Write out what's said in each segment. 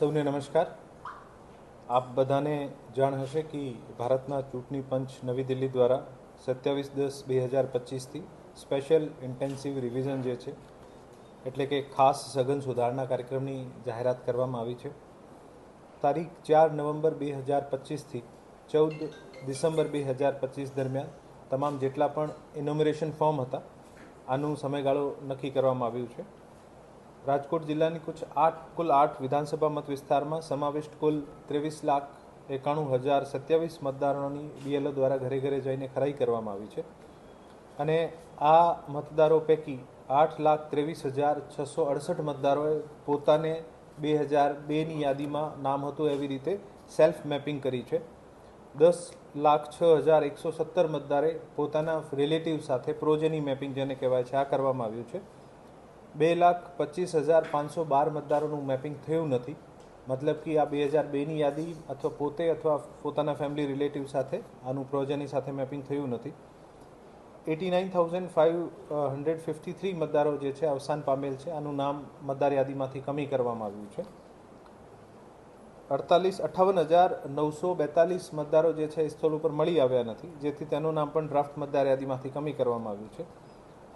સૌને નમસ્કાર. આપ બધાને જાણ હશે કે ભારતના ચૂંટણી પંચ નવી દિલ્હી દ્વારા 27/10/2025થી સ્પેશિયલ ઇન્ટેન્સિવ રિવિઝન જે છે એટલે કે ખાસ સઘન સુધારણા કાર્યક્રમની જાહેરાત કરવામાં આવી છે. તારીખ 4 નવેમ્બર 2025થી 14 ડિસેમ્બર 2025 દરમિયાન તમામ જેટલા પણ ઇનોમરેશન ફોર્મ હતા આનું સમયગાળો નક્કી કરવામાં આવ્યું છે. રાજકોટ જિલ્લાની કુલ 8 વિધાનસભા મત વિસ્તારમાં સમાવિષ્ટ કુલ 23,91,027 મતદારોની બીએલઓ દ્વારા ઘરે ઘરે જઈને ખરાઈ કરવામાં આવી છે અને આ મતદારો પૈકી 8,23,668 મતદારોએ પોતાને 2002ની યાદીમાં નામ હતું એવી રીતે સેલ્ફ મેપિંગ કરી છે. 10,06,117 મતદારે પોતાના રિલેટિવ સાથે પ્રોજેની મેપિંગ જેને કહેવાય છે આ કરવામાં આવ્યું છે. 2,25,512 મતદારોનું મેપિંગ થયું નથી, મતલબ કે આ 2002ની યાદી અથવા પોતે અથવા પોતાના ફેમિલી રિલેટિવ સાથે આનું પ્રોજેની સાથે મેપિંગ થયું નથી. 89,553 મતદારો જે છે અવસાન પામેલ છે, આનું નામ મતદાર યાદીમાંથી કમી કરવામાં આવ્યું છે. 58,942 મતદારો જે છે એ સ્થળ ઉપર મળી આવ્યા નથી, જેથી તેનું નામ પણ ડ્રાફ્ટ મતદાર યાદીમાંથી કમી કરવામાં આવ્યું છે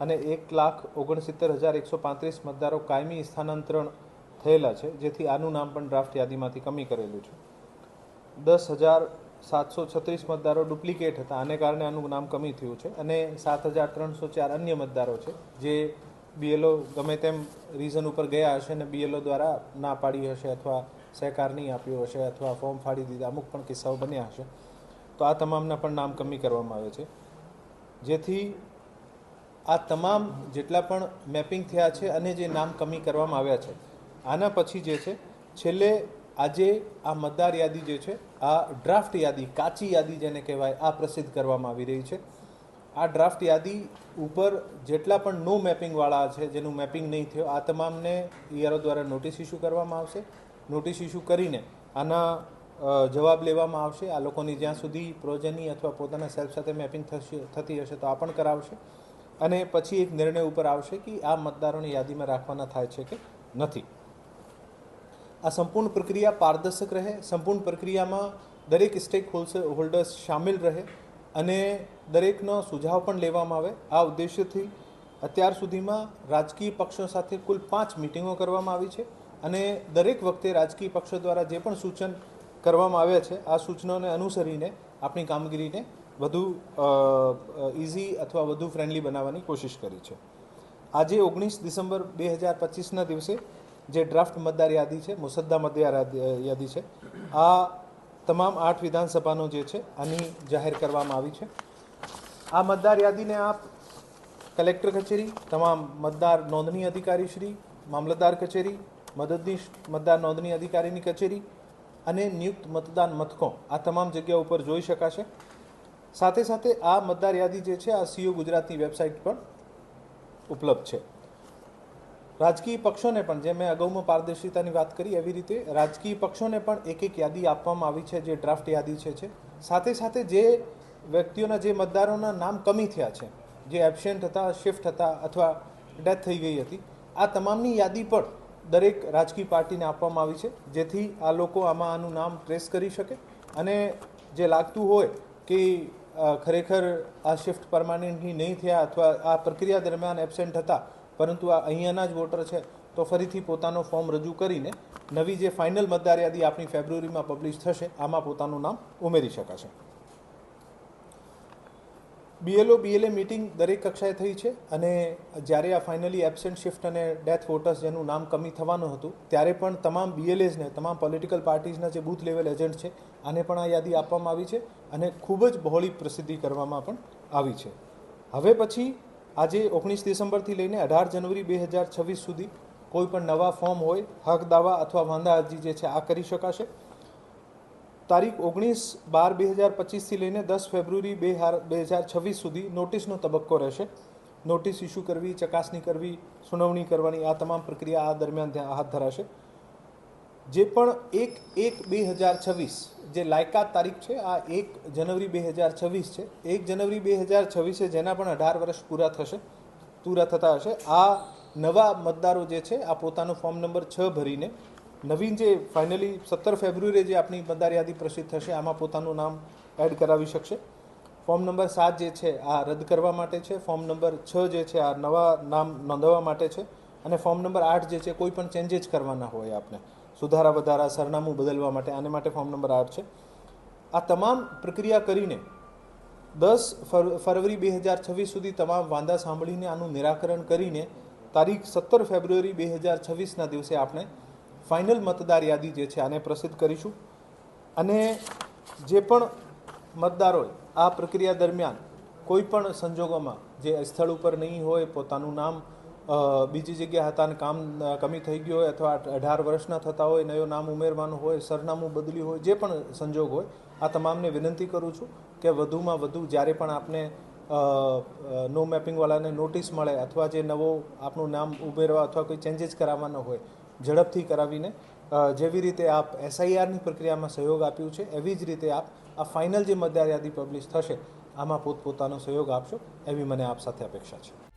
અને 1,69,135 મતદારો કાયમી સ્થાનાંતરણ થયેલા છે, જેથી આનું નામ પણ ડ્રાફ્ટ યાદીમાંથી કમી કરેલું છે. 10,736 મતદારો ડુપ્લિકેટ હતા, આને કારણે આનું નામ કમી થયું છે અને 7,304 અન્ય મતદારો છે જે બીએલઓ ગમે તેમ રીઝન ઉપર ગયા હશે અને બીએલઓ દ્વારા ના પાડી હશે અથવા સહકાર નહીં આપ્યો હશે અથવા ફોર્મ ફાડી દીધા, અમુક પણ કિસ્સાઓ બન્યા હશે, તો આ તમામના પણ નામ કમી કરવામાં આવે છે. જેથી આ તમામ જેટલા પણ મેપિંગ થયા છે અને જે નામ કમી કરવામાં આવ્યા છે આના પછી જે છે છેલ્લે આજે આ મતદાર યાદી જે છે આ ડ્રાફ્ટ યાદી, કાચી યાદી જેને કહેવાય, આ પ્રસિદ્ધ કરવામાં આવી રહી છે. આ ડ્રાફ્ટ યાદી ઉપર જેટલા પણ નો મેપિંગવાળા છે, જેનું મેપિંગ નહીં થયો, આ તમામને ઈઆરઓ દ્વારા નોટિસ ઇસ્યુ કરવામાં આવશે. નોટિસ ઇસ્યુ કરીને આના જવાબ લેવામાં આવશે. આ લોકોની જ્યાં સુધી પ્રોજેની અથવા પોતાના સેલ્ફ સાથે મેપિંગ થતી હશે તો આ પણ કરાવશે અને પછી એક નિર્ણય ઉપર આવશે કે આ મતદારોની યાદીમાં રાખવાના થાય છે કે નથી. આ સંપૂર્ણ પ્રક્રિયા પારદર્શક રહે, સંપૂર્ણ પ્રક્રિયામાં દરેક સ્ટેક હોલ્ડર્સ સામેલ રહે અને દરેકનો સુઝાવ પણ લેવામાં આવે. આ ઉદ્દેશ્યથી અત્યાર સુધીમાં રાજકીય પક્ષો સાથે કુલ 5 મિટિંગો કરવામાં આવી છે અને દરેક વખતે રાજકીય પક્ષો દ્વારા જે પણ સૂચન કરવામાં આવ્યા છે આ સૂચનોને અનુસરીને આપણી કામગીરીને વધુ ઇઝી અથવા વધુ ફ્રેન્ડલી બનાવવાની કોશિશ કરી છે. આજે 19 ડિસેમ્બર 2025ના દિવસે જે ડ્રાફ્ટ મતદાર યાદી છે, મુસદ્દા મતદાર યાદી છે, આ તમામ 8 વિધાનસભાનો જે છે આની જાહેર કરવામાં આવી છે. આ મતદાર યાદીને આપ કલેક્ટર કચેરી, તમામ મતદાર નોંધણી અધિકારી શ્રી, મામલતદાર કચેરી, મદદનીશ મતદાર નોંધણી અધિકારીની કચેરી અને નિયુક્ત મતદાન મથકો આ તમામ જગ્યા ઉપર જોઈ શકાશે. સાથે સાથે આ મતદાર યાદી જે છે આ સીઓ ગુજરાતની વેબસાઇટ પર ઉપલબ્ધ છે. રાજકીય પક્ષોને પણ, જે મેં અગાઉમાં પારદર્શિતાની વાત કરી એવી રીતે રાજકીય પક્ષોને પણ એક યાદી આપવામાં આવી છે જે ડ્રાફ્ટ યાદી છે. સાથે સાથે જે વ્યક્તિઓના, જે મતદારોના નામ કમી થયા છે, જે એબસેન્ટ હતા, શિફ્ટ હતા અથવા ડેથ થઈ ગઈ હતી, આ તમામની યાદી પણ દરેક રાજકીય પાર્ટીને આપવામાં આવી છે, જેથી આ લોકો આમાં આનું નામ ટ્રેસ કરી શકે અને જે લાગતું હોય કે ખરેખર આ શિફ્ટ પરમાનન્ટલી નહીં થયા અથવા આ પ્રક્રિયા દરમિયાન એબસેન્ટ હતા પરંતુ આ અહીંયાના જ વોટર છે તો ફરીથી પોતાનો ફોર્મ રજૂ કરીને નવી જે ફાઇનલ મતદાર યાદી આપણી ફેબ્રુઆરીમાં પબ્લિશ થશે આમાં પોતાનું નામ ઉમેરી શકાશે. બીએલઓ બીએલએ મિટિંગ દરેક કક્ષાએ થઈ છે અને જ્યારે આ ફાઇનલી એબસેન્ટ, શિફ્ટ અને ડેથ વોટર્સ જેનું નામ કમી થવાનું હતું ત્યારે પણ તમામ બીએલએસને, તમામ પોલિટિકલ પાર્ટીઝના જે બૂથ લેવલ એજન્ટ છે આને પણ આ યાદી આપવામાં આવી છે અને ખૂબ જ બહોળી પ્રસિદ્ધિ કરવામાં પણ આવી છે. હવે પછી આજે 19 ડિસેમ્બરથી લઈને 18 જનવરી 2026 સુધી કોઈ પણ નવા ફોર્મ હોય, હક દાવા અથવા વાંધા અરજી જે છે આ કરી શકાશે. તારીખ 19/12/2025થી લઈને 10 ફેબ્રુઆરી 2026 સુધી નોટિસનો તબક્કો રહેશે. નોટિસ ઇસ્યુ કરવી, ચકાસણી કરવી, સુનાવણી કરવાની આ તમામ પ્રક્રિયા આ દરમિયાન હાથ ધરાશે. જે પણ 1/1/2026 જે લાયકાત તારીખ છે આ 1 જનવરી 2026 છે. 1 જનવરી 2026 જેના પણ 18 વર્ષ પૂરા થતા હશે આ નવા મતદારો જે છે આ પોતાનો ફોર્મ નંબર 6 ભરીને નવીન જે ફાઇનલી 17 ફેબ્રુઆરીએ જે આપણી મતદાર યાદી પ્રસિદ્ધ થશે આમાં પોતાનું નામ એડ કરાવી શકશે. ફોર્મ નંબર 7 જે છે આ રદ કરવા માટે છે. ફોર્મ નંબર 6 જે છે આ નવા નામ નોંધવા માટે છે. અને ફોર્મ નંબર 8 જે છે કોઈ પણ ચેન્જીસ કરવાના હોય આપણે, સુધારા વધારા, સરનામું બદલવા માટે, આને માટે ફોર્મ નંબર 8 છે. આ તમામ પ્રક્રિયા કરીને 10 ફરવરી 2026 સુધી તમામ વાંધા સાંભળીને આનું નિરાકરણ કરીને તારીખ 17 ફેબ્રુઆરી 2026ના દિવસે આપણે ફાઇનલ મતદાર યાદી જે છે આને પ્રસિદ્ધ કરીશું. અને જે પણ મતદારોએ આ પ્રક્રિયા દરમિયાન કોઈ પણ સંજોગોમાં જે સ્થળ ઉપર નહીં હોય, પોતાનું નામ બીજી જગ્યા હતા અને કામ કમી થઈ ગયું હોય, અથવા 18 વર્ષના થતા હોય, નવું નામ ઉમેરવાનું હોય, સરનામું બદલ્યું હોય, જે પણ સંજોગ હોય, આ તમામને વિનંતી કરું છું કે વધુમાં વધુ જ્યારે પણ આપને નો મેપિંગવાળાને નોટિસ મળે અથવા જે નવો આપનું નામ ઉમેરવા અથવા કોઈ ચેન્જીસ કરાવવાનો હોય ઝડપથી કરાવીને જેવી રીતે આપ SIRની પ્રક્રિયામાં સહયોગ આપ્યું છે એવી જ રીતે આપ આ ફાઇનલ જે મતદાર યાદી પબ્લિશ થશે આમાં પોતપોતાનો સહયોગ આપશો એવી મને આપ સાથે અપેક્ષા છે.